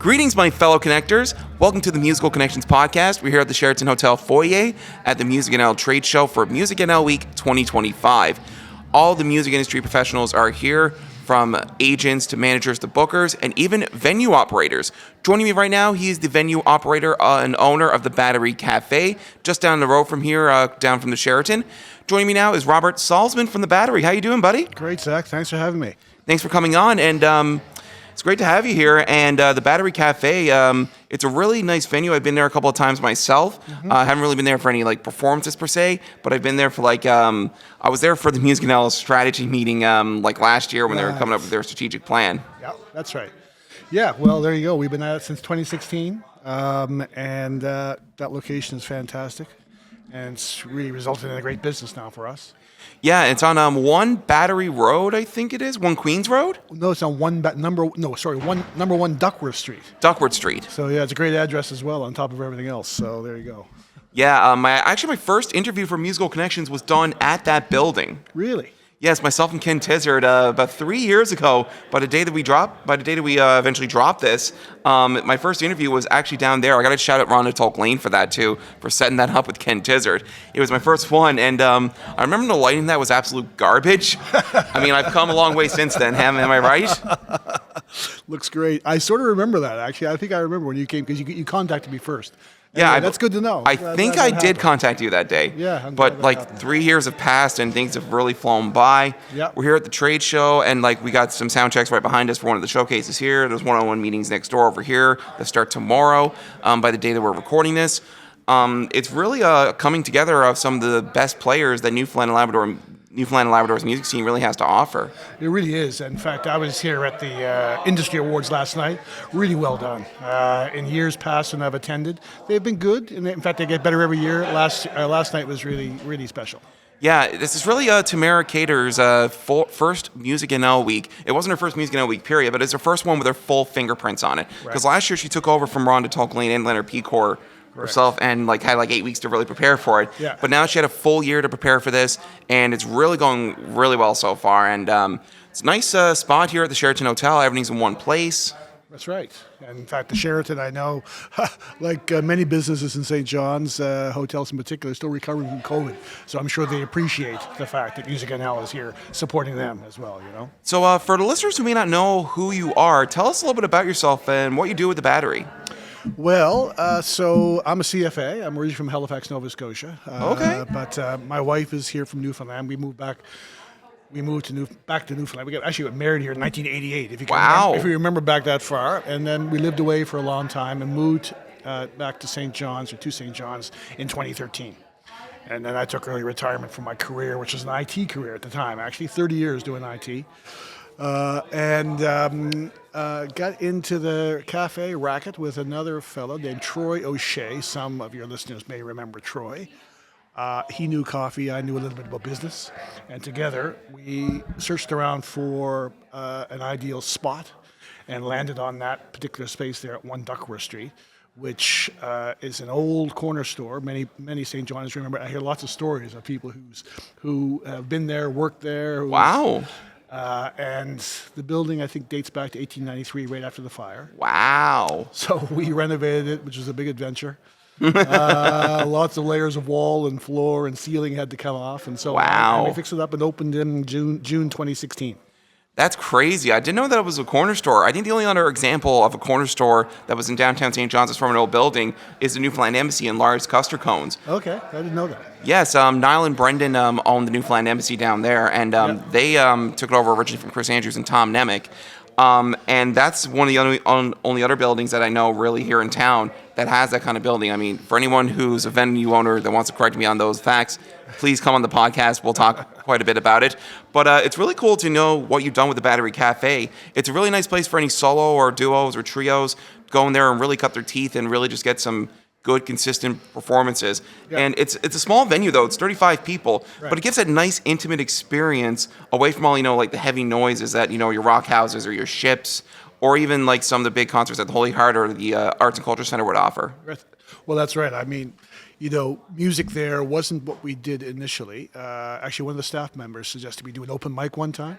Greetings, my fellow connectors. Welcome to the Musical Connections podcast. We're here at the Sheraton Hotel foyer at the MusicNL trade show for MusicNL Week 2025. All the music industry professionals are here, from agents to managers to bookers and even venue operators. Joining me right now, he is the venue operator and owner of the Battery Café, just down the road from here, down from the Sheraton. Joining me now is Robert Salsman from the Battery. How you doing, buddy? Great, Zach. Thanks for having me. Thanks for coming on, and it's great to have you here. And the Battery Café, it's a really nice venue. I've been there a couple of times myself. I haven't really been there for any performances per se, but I've been there for I was there for the MusicNL strategy meeting last year when they were coming up with their strategic plan. Yeah, that's right. Yeah, well, there you go. We've been at it since 2016, and that location is fantastic, and it's really resulted in a great business now for us. Yeah, it's on One Battery Road, I think it is. One Queens Road? No, it's on number one Duckworth Street. Duckworth Street. So yeah, it's a great address as well on top of everything else. So there you go. Yeah, my first interview for Musical Connections was done at that building. Really? Yes, myself and Ken Tizard about 3 years ago. By the day that we eventually dropped this, my first interview was actually down there. I got to shout out Rhonda Tolk Lane for that too, for setting that up with Ken Tizard. It was my first one, and I remember the lighting that was absolute garbage. I mean, I've come a long way since then. Am I right? Looks great. I sort of remember that actually. I think I remember when you came because you contacted me first. Yeah, that's good to know. I think I did contact you that day. Yeah, but 3 years have passed and things have really flown by. Yep. We're here at the trade show, and we got some sound checks right behind us for one of the showcases here. There's one-on-one meetings next door over here that start tomorrow. By the day that we're recording this, it's really a coming together of some of the best players that Newfoundland and Labrador's music scene really has to offer. It really is. In fact, I was here at the Industry Awards last night. Really well done. In years past when I've attended, they've been good. And in fact, they get better every year. Last night was really, really special. Yeah, this is really Tamara Cater's first MusicNL week. It wasn't her first MusicNL week, period, but it's her first one with her full fingerprints on it. Because last year she took over from Rhonda Tolk Lane and Leonard Pecor herself and had 8 weeks to really prepare for it. Yeah. But now she had a full year to prepare for this, and it's really going really well so far. And it's a nice spot here at the Sheraton Hotel. Everything's in one place. That's right. And in fact, the Sheraton, I know, like many businesses in St. John's, hotels in particular, are still recovering from COVID. So I'm sure they appreciate the fact that MusicNL is here supporting them as well, you know. So for the listeners who may not know who you are, tell us a little bit about yourself and what you do with the Battery. Well, so I'm a CFA. I'm originally from Halifax, Nova Scotia. Okay. But my wife is here from Newfoundland. We moved back to Newfoundland. We got married here in 1988. If you remember back that far, and then we lived away for a long time and moved back to St. John's in 2013. And then I took early retirement from my career, which was an IT career at the time. Actually, 30 years doing IT. Got into the cafe racket with another fellow named Troy O'Shea. Some of your listeners may remember Troy. He knew coffee, I knew a little bit about business, and together we searched around for an ideal spot and landed on that particular space there at 1 Duckworth Street, which is an old corner store. Many St. John's remember. I hear lots of stories of people who have been there, worked there. Wow. And the building, I think, dates back to 1893, right after the fire. Wow. So we renovated it, which was a big adventure. Lots of layers of wall and floor and ceiling had to come off. And so wow. And we fixed it up and opened in June 2016. That's crazy. I didn't know that it was a corner store. I think the only other example of a corner store that was in downtown St. John's that's from an old building is the Newfoundland Embassy in Lars Custer Cones. Okay, I didn't know that. Yes, Niall and Brendan owned the Newfoundland Embassy down there, and they took it over originally from Chris Andrews and Tom Nemec. And that's one of the only other buildings that I know really here in town that has that kind of building. I mean, for anyone who's a venue owner that wants to correct me on those facts, please come on the podcast. We'll talk quite a bit about it. But it's really cool to know what you've done with the Battery Café. It's a really nice place for any solo or duos or trios go in there and really cut their teeth and really just get some good, consistent performances. Yeah. And it's a small venue, though. It's 35 people. Right. But it gives that nice, intimate experience away from all, the heavy noises that, your rock houses or your ships or even some of the big concerts at the Holy Heart or the Arts and Culture Center would offer. Well, that's right. I mean, music there wasn't what we did initially. Actually, one of the staff members suggested we do an open mic one time.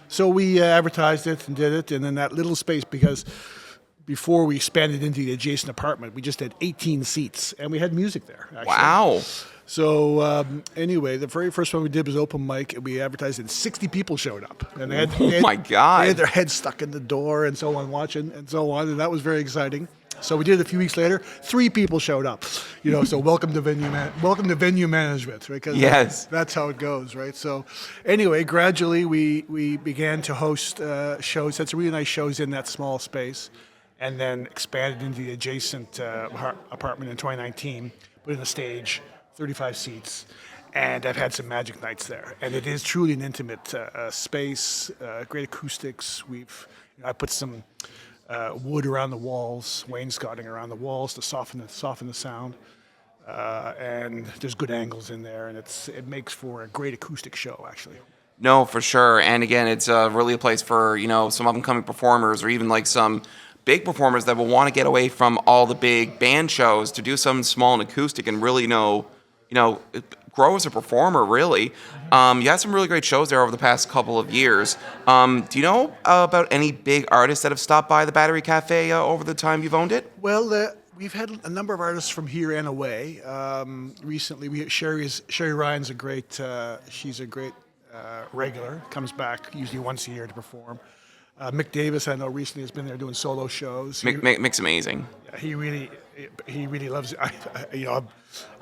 So we advertised it and did it. And then that little space, because before we expanded into the adjacent apartment, we just had 18 seats, and we had music there, actually. Wow. So anyway, the very first one we did was open mic, and we advertised it. 60 people showed up, and My God. they had their heads stuck in the door and so on, watching and so on, and that was very exciting. So we did it a few weeks later. 3 people showed up, So welcome to venue management, right? 'Cause Yes. that's how it goes, right? So anyway, gradually we began to host shows. Had some really nice shows in that small space, and then expanded into the adjacent apartment in 2019. Put in a stage, 35 seats, and I've had some magic nights there. And it is truly an intimate space, great acoustics. I put some wood around the walls, wainscoting around the walls to soften the sound. And there's good angles in there, and it makes for a great acoustic show, actually. No, for sure. And again, it's really a place for, some up-and-coming performers or even like some big performers that will want to get away from all the big band shows to do something small and acoustic and really, grow as a performer, really. You had some really great shows there over the past couple of years. Do you know about any big artists that have stopped by the Battery Café over the time you've owned it? Well, we've had a number of artists from here and away. Recently, Sherry Ryan's she's a great regular, comes back usually once a year to perform. Mick Davis, I know recently has been there doing solo shows. Mick's amazing. Yeah, he really loves it.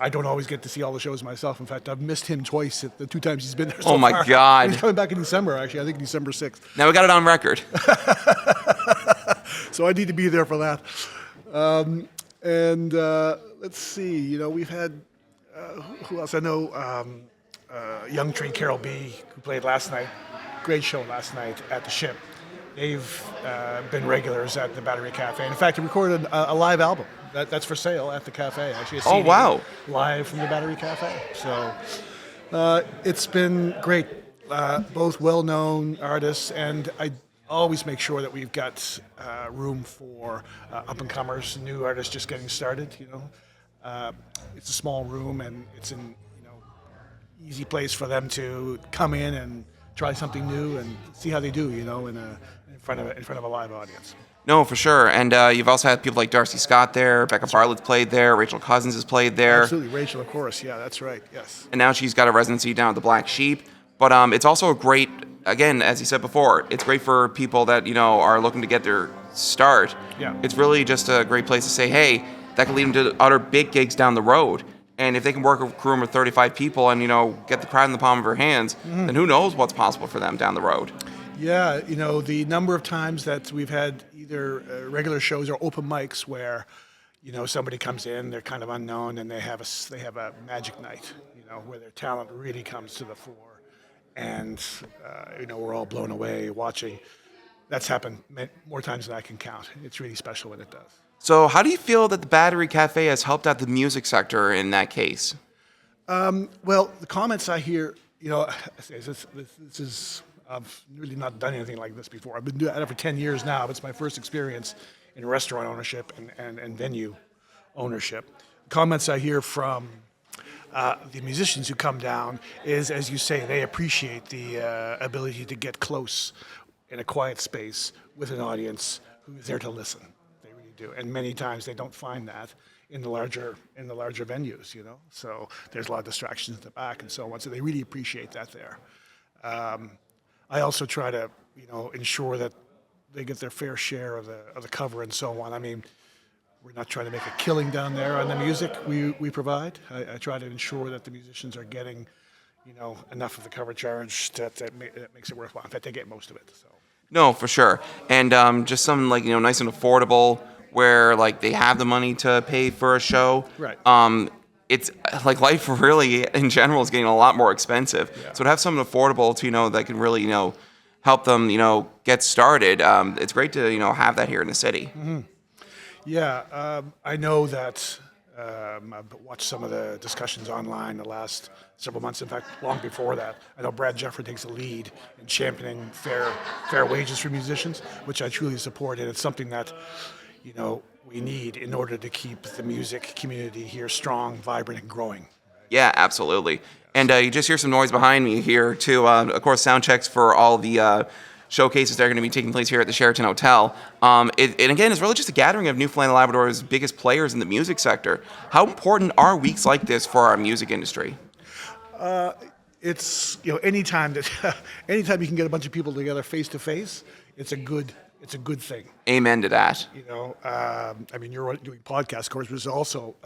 I don't always get to see all the shows myself. In fact, I've missed him twice the 2 times he's been there so Oh my far. God. He's coming back in December, actually. I think December 6th. Now we got it on record. So I need to be there for that. Let's see. We've had who else? I know Young Tree Carol B, who played last night. Great show last night at the Ship. They've been regulars at the Battery Café. In fact, they recorded a live album that's for sale at the cafe. Actually, a CD Oh, wow. live from the Battery Café. So it's been great. Both well-known artists, and I always make sure that we've got room for up-and-comers, new artists just getting started. It's a small room, and it's an easy place for them to come in and try something new and see how they do, in front of a live audience. No, for sure. And you've also had people like Darcy Scott there, Becca Bartlett's played there, Rachel Cousins has played there. Absolutely, Rachel, of course. Yeah, that's right. Yes. And now she's got a residency down at the Black Sheep. But it's also a great, again, as you said before, it's great for people that, are looking to get their start. Yeah. It's really just a great place to say, hey, that can lead them to other big gigs down the road. And if they can work a room of 35 people and, get the crowd in the palm of their hands, then who knows what's possible for them down the road. Yeah, the number of times that we've had either regular shows or open mics where, somebody comes in, they're kind of unknown, and they have a magic night, where their talent really comes to the fore, and we're all blown away watching. That's happened more times than I can count. It's really special when it does. So how do you feel that the Battery Café has helped out the music sector in that case? Well, the comments I hear, this is, I've really not done anything like this before. I've been doing it for 10 years now, but it's my first experience in restaurant ownership and venue ownership. Comments I hear from the musicians who come down is, as you say, they appreciate the ability to get close in a quiet space with an audience who's there to listen. They really do. And many times they don't find that in the larger venues, So there's a lot of distractions in the back and so on. So they really appreciate that there. I also try to, ensure that they get their fair share of the cover and so on. I mean, we're not trying to make a killing down there on the music we provide. I try to ensure that the musicians are getting, enough of the cover charge that makes it worthwhile. In fact, they get most of it. So. No, for sure. And just something like, nice and affordable where like they have the money to pay for a show. Right. It's like life really in general is getting a lot more expensive. Yeah. So to have something affordable to, that can really, help them, get started. It's great to, have that here in the city. Mm-hmm. Yeah. I know that I've watched some of the discussions online the last several months. In fact, long before that, I know Brad Jeffrey takes the lead in championing fair wages for musicians, which I truly support. And it's something that, we need in order to keep the music community here strong, vibrant, and growing. Yeah, absolutely. And you just hear some noise behind me here, too. Of course, sound checks for all the showcases that are going to be taking place here at the Sheraton Hotel. And again, it's really just a gathering of Newfoundland and Labrador's biggest players in the music sector. How important are weeks like this for our music industry? It's anytime anytime you can get a bunch of people together face to face, it's a good thing. Amen to that. You're doing podcasts, of course, which is also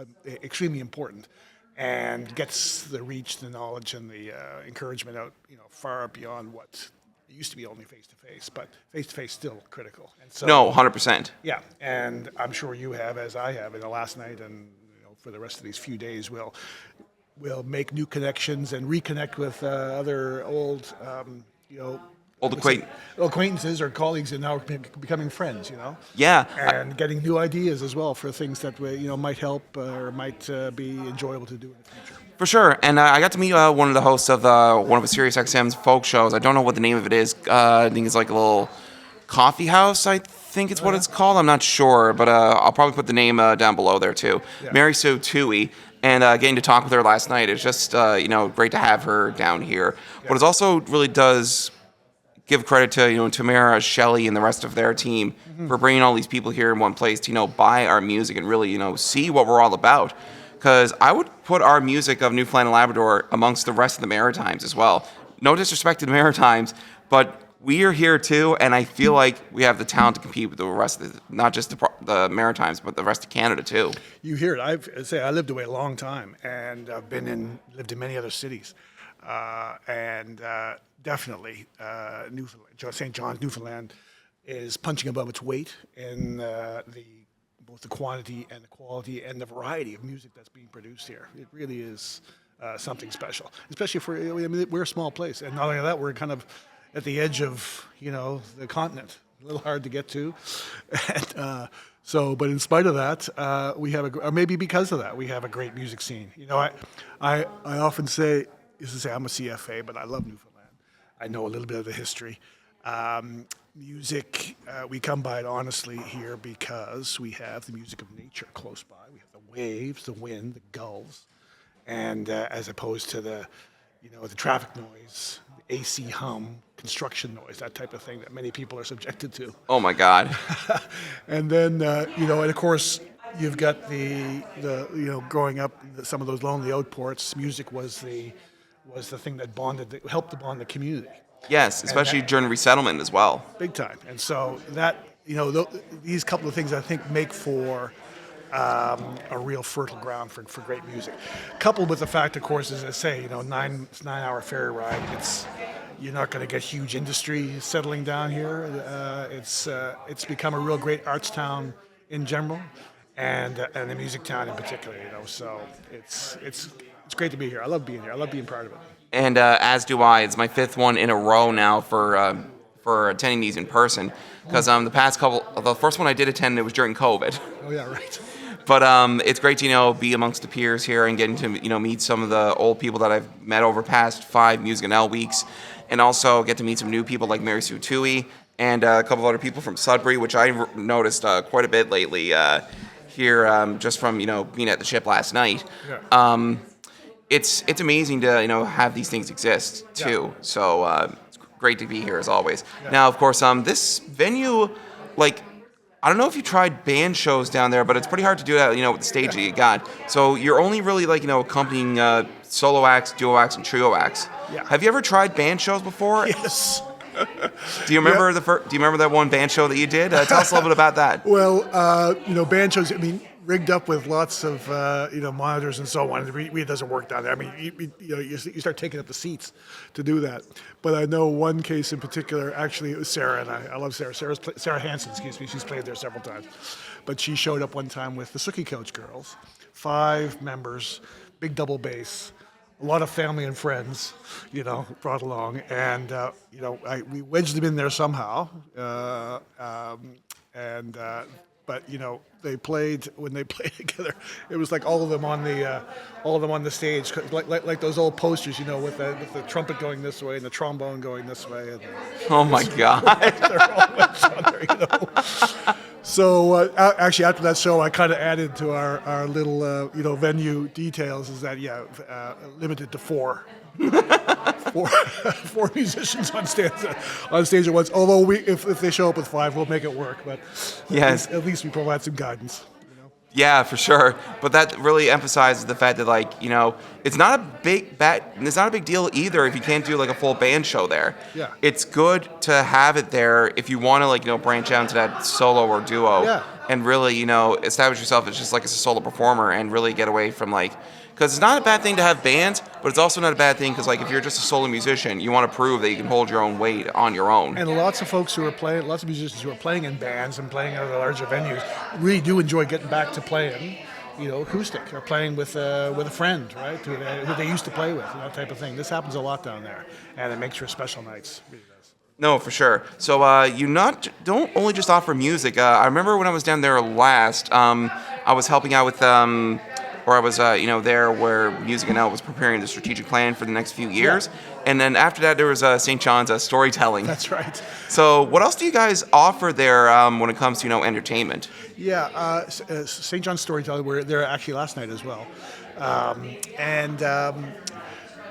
extremely important, and gets the reach, the knowledge, and the encouragement out, far beyond what it used to be only face to face. But face to face still critical. And so, No, 100%. Yeah, and I'm sure you have, as I have, in the last night, and for the rest of these few days, we'll make new connections and reconnect with other old, acquaintances or colleagues, and now becoming friends. Yeah. And getting new ideas as well for things that might help or might be enjoyable to do in the future. For sure. And I got to meet one of the hosts of one of SiriusXM's folk shows. I don't know what the name of it is. I think it's like a little coffee house, I think it's what it's called. I'm not sure, but I'll probably put the name down below there too. Yeah. Mary Sue Toohey. And getting to talk with her last night, it's just great to have her down here. Yeah. But it also really does give credit to Tamara, Shelley, and the rest of their team for bringing all these people here in one place to buy our music and really see what we're all about. Because I would put our music of Newfoundland and Labrador amongst the rest of the Maritimes as well. No disrespect to the Maritimes, but we are here too, and I feel like we have the talent to compete with the rest of not just the Maritimes, but the rest of Canada too. You hear it. I lived away a long time, and I've lived in many other cities, and definitely Newfoundland, St. John's, Newfoundland, is punching above its weight in both the quantity and the quality and the variety of music that's being produced here. It really is something special, especially we're a small place, and not only that, we're kind of at the edge of the continent, a little hard to get to, and, but in spite of that, we have or maybe because of that, we have a great music scene. I often say I'm a CFA, but I love Newfoundland. I know a little bit of the history. Music, we come by it honestly here because we have the music of nature close by. We have the waves, the wind, the gulls, and as opposed to the traffic noise, the AC hum, construction noise, that type of thing that many people are subjected to. Oh my God! And then and of course you've got the growing up, some of those lonely outports. Music was the thing that helped to bond the community. Yes, especially during resettlement as well. Big time. And so that these couple of things I think make for a real fertile ground for great music. Coupled with the fact, of course, as I say, 9-hour ferry ride. You're not going to get huge industry settling down here. It's become a real great arts town in general, and a music town in particular. So it's great to be here. I love being here. I love being part of it. And as do I. It's my 5th one in a row now for attending these in person. Because the first one I did attend, it was during COVID. Oh yeah, right. But it's great to be amongst the peers here and getting to meet some of the old people that I've met over past 5 MusicNL weeks, and also get to meet some new people like Mary Sue Toohey and a couple of other people from Sudbury, which I noticed quite a bit lately here, just from being at the ship last night. Yeah. It's amazing to have these things exist too. Yeah. So it's great to be here as always. Yeah. Now, of course, this venue, I don't know if you tried band shows down there, but it's pretty hard to do that, with the stage that you got. So you're only really accompanying solo acts, duo acts, and trio acts. Yeah. Have you ever tried band shows before? Yes. Do you remember Do you remember that one band show that you did? Tell us a little bit about that. Well, band shows. Rigged up with lots of monitors and so on. It really doesn't work down there. You start taking up the seats to do that. But I know one case in particular. Actually, it was Sarah, and I love Sarah. Sarah Hansen, excuse me. She's played there several times. But she showed up one time with the Sooky Couch Girls, 5 members, big double bass, a lot of family and friends, brought along, and we wedged them in there somehow, But they played when they played together. It was like all of them on the stage, like those old posters, with the trumpet going this way and the trombone going this way. And oh my God! They're all wedged on there, So actually, after that show, I kind of added to our little venue details is that limited to 4 four musicians on stage at once. Although if they show up with 5, we'll make it work. But Yes. at least we provide some guidance. Yeah, for sure. But that really emphasizes the fact that, like, you know, it's not a big deal either if you can't do like a full band show there. Yeah. It's good to have it there if you want to, like, you know, branch out into that solo or duo. Yeah. And really, you know, establish yourself as just like as a solo performer and really get away from like, because it's not a bad thing to have bands, but it's also not a bad thing because, like, if you're just a solo musician, you want to prove that you can hold your own weight on your own. And lots of musicians who are playing in bands and playing at the larger venues really do enjoy getting back to playing, you know, acoustic or playing with a friend, right, who they used to play with, that type of thing. This happens a lot down there, and it makes for special nights. It really does. No, for sure. So you don't only just offer music. I remember when I was down there last, I was helping out with, or I was, there where MusicNL was preparing the strategic plan for the next few years. Yeah. And then after that, there was St. John's storytelling. That's right. So what else do you guys offer there when it comes to, entertainment? Yeah, St. John's Storytelling, we were there actually last night as well.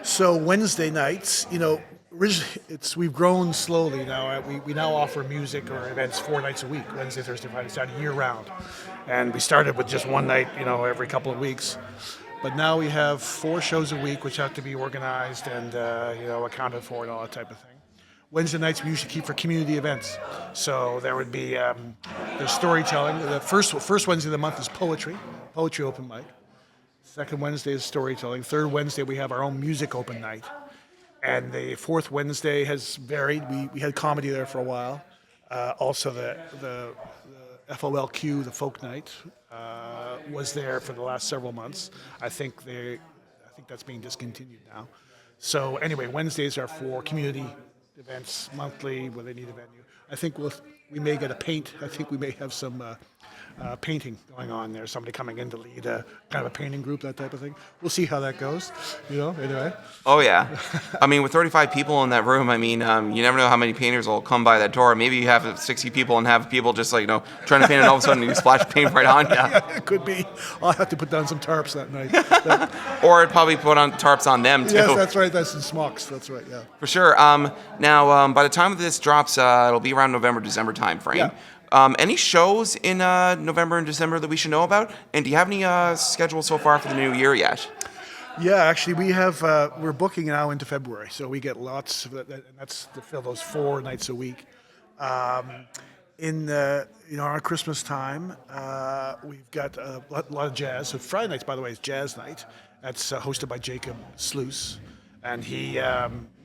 So Wednesday nights, we've grown slowly now. We now offer music or events 4 nights a week, Wednesday, Thursday, Friday, Saturday, year round. And we started with just one night, every couple of weeks. But now we have 4 shows a week, which have to be organized and, accounted for and all that type of thing. Wednesday nights we usually keep for community events. So there would be there's storytelling. The first Wednesday of the month is poetry open mic. Second Wednesday is storytelling. Third Wednesday we have our own music open night. And the fourth Wednesday has varied. We had comedy there for a while. Also the FOLQ, the folk night, was there for the last several months. I think that's being discontinued now. So anyway, Wednesdays are for community events monthly where they need a venue. I think we may get a paint. I think we may have some painting going on there. Somebody coming in to lead a kind of a painting group, that type of thing. We'll see how that goes. Anyway. Oh yeah, I mean, with 35 people in that room, you never know how many painters will come by that door. Maybe you have 60 people and have people just trying to paint, and all of a sudden you splash paint right on you. Yeah, it could be. I'll have to put down some tarps that night. Or I'd probably put on tarps on them too. Yes, that's right. That's in smocks. That's right. Yeah. For sure. Now, by the time this drops, it'll be around November, December time frame. Yeah. Any shows in November and December that we should know about? And do you have any scheduled so far for the new year yet? Yeah, actually, we're booking now into February, so we get lots, and that's to fill those 4 nights a week. In our Christmas time, we've got a lot of jazz. So Friday nights, by the way, is jazz night. That's hosted by Jacob Sluice, and he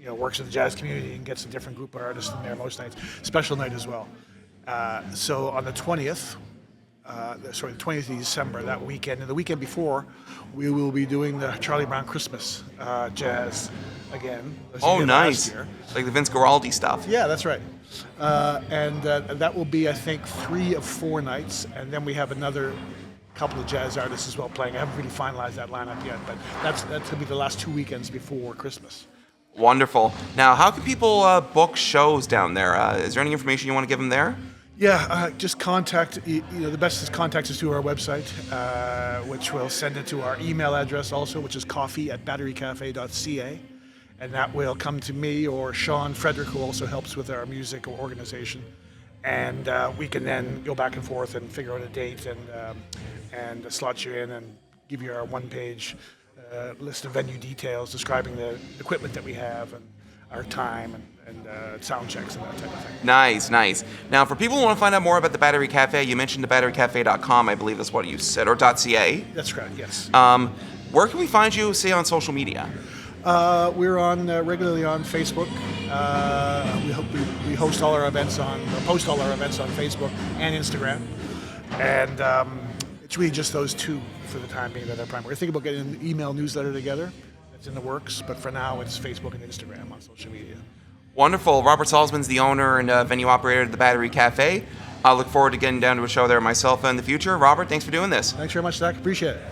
works in the jazz community and gets a different group of artists in there most nights. Special night as well. So on the 20th, the 20th of December, that weekend, and the weekend before, we will be doing the Charlie Brown Christmas jazz again. Oh, nice. Like the Vince Guaraldi stuff. Yeah, that's right. And that will be, I think, 3 of 4 nights, and then we have another couple of jazz artists as well playing. I haven't really finalized that lineup yet, but that's going to be the last 2 weekends before Christmas. Wonderful. Now, how can people book shows down there? Is there any information you want to give them there? Yeah, just contact, the best is contact us through our website, which will send it to our email address also, which is coffee@batterycafe.ca. And that will come to me or Sean Frederick, who also helps with our music organization. And we can then go back and forth and figure out a date and slot you in and give you our one-page list of venue details describing the equipment that we have and our time and sound checks and that type of thing. Nice. Now, for people who want to find out more about the Battery Café, you mentioned thebatterycafe.com, I believe that's what you said, or .ca. That's correct, yes. Where can we find you, say, on social media? We're on regularly on Facebook. We post all our events on Facebook and Instagram, and it's really just those 2 for the time being that are primary. We're thinking about getting an email newsletter together. It's in the works, but for now it's Facebook and Instagram on social media. Wonderful. Robert Salsman's the owner and venue operator at the Battery Café. I look forward to getting down to a show there myself in the future. Robert, thanks for doing this. Thanks very much, Zach. Appreciate it.